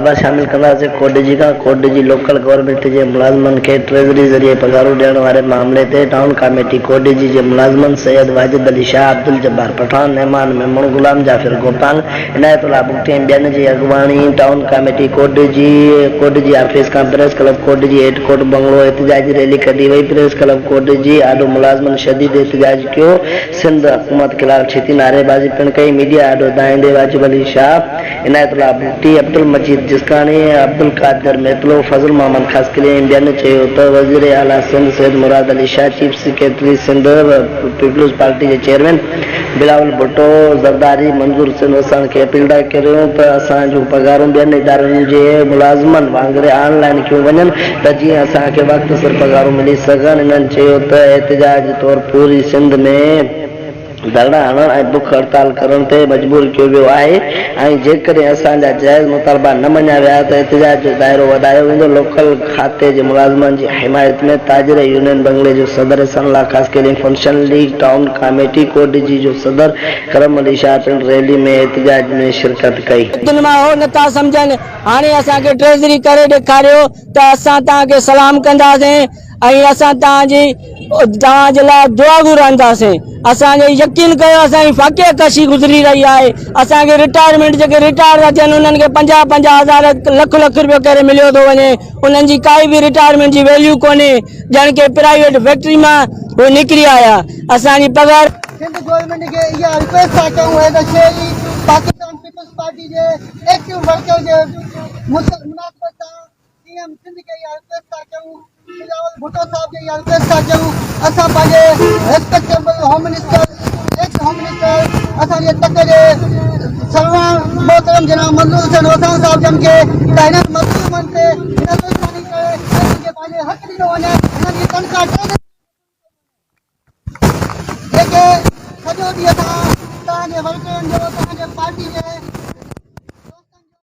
मुतालबा शामिल कंदासीं। कोटॾिजी लोकल गवर्नमेंट जे मुलाज़मन खे ट्रेजरी ज़रिए पघारूं ॾियण वारे मामले ते टाउन क़ामेटी कोटॾिजी जे मुलाज़मन सैयद वाजिद अली शाह, अब्दुलजबबार पठھاڻ, नعمان ميمڻ, غلام جعفر گوپانگ, عنايت بگٽي ऐं ॿियनि जी اڳواڻي टाउन क़ामेटी ڪوٽڏيجي آفيس کان پريس کلب ڪوٽڏيجي هيٺ ڪوٽ بنگلو احتجاجي ريلي ڪڍي وئي. پريس کلب ڪوٽڏيجي آڏو ملازمن شديد احتجاج ڪيو. سندھ حڪومت خلاف ڇتي نعريبازي پڻ ڪئي. ميڊيا آڏو دائندي واجد علي شاہ، عنايت بگٽي، عبدالمجيد جسڪاڻي، عبدالقادر ميتلو، فضل محمد خاسڪلي ऐं ॿियनि चयो त वज़ीर आला सिंध सैयद मुराद अली शाह, चीफ सेक्रेटरी सिंध पीपल्स पार्टी जे चेयरमैन बिलावल भुट्टो ज़रदारी मंज़ूर सिंध असांखे अपील था करियूं त असां जूं पघारूं ॿियनि इदारनि जे मुलाज़मन वांगुरु ऑनलाइन कयूं वञनि त जीअं असांखे वक़्त सिर पघारूं मिली सघनि। इन्हनि चयो त एहतजाज तौरु पूरी सिंध में धरना हणण ऐं बुख हड़ताल करण ते मजबूर कयो वियो आहे ऐं जेकॾहिं असांजा जाइज़ मुतालबा न मञिया विया त एहतजाज जो दाइरो वधायो वेंदो। लोकल खाते जे मुलाज़मन जी हिमायत में ताजिर यूनियन बंगले जो सदर सनला ख़ासकेली फंक्शन लीग टाउन क़ामेटी कोटॾिजी जो सदर करम अली शाह पिण रैली में एहतजाज में शिरकत कई। नथा सम्झनि, हाणे असांखे ट्रेजरी करे ॾेखारियो त असां तव्हांखे सलाम कंदासीं ऐं असां तव्हांजे लाइ दुआ घुरंदासीं। असांखे यकीन कयो असांजी फ़ाक़े कशी गुज़री रही आहे। असांखे रिटायरमेंट जेके रिटायर था थियनि उन्हनि खे 50,000 लख रुपयो करे मिलियो थो वञे। उन्हनि जी काई बि रिटायरमेंट जी वैल्यू कोन्हे, ॼण के प्राइवेट फैक्ट्री मां उहे निकिरी आया। असांजी पघार सिंध गवर्नमेंट खे इहा रिक्वेस्ट था कयूं है त शेरी पाकिस्तान पीपल्स पार्टी जे एक्टिव वर्कर जे मुनासिबत सां सीएम सिंध खे इहा रिक्वेस्ट था कयूं, बिलावल भुट्टो साहब खे इहा रिक्वेस्ट था कयूं, असां पंहिंजे respectable home minister, x home minister, असांजे तक जे सर्वा मोहतरम जनाब मंज़ूर हुसैन वसाण साहब जन खे त हिननि मज़लूमनि ते हिननि करे हिननि खे पंहिंजे हक़ ॾिनो वञे। हिननि जी तनख़्वाह जेके सॼो ॾींहुं तव्हांजे वर्करनि जो, तव्हांजे पार्टी जे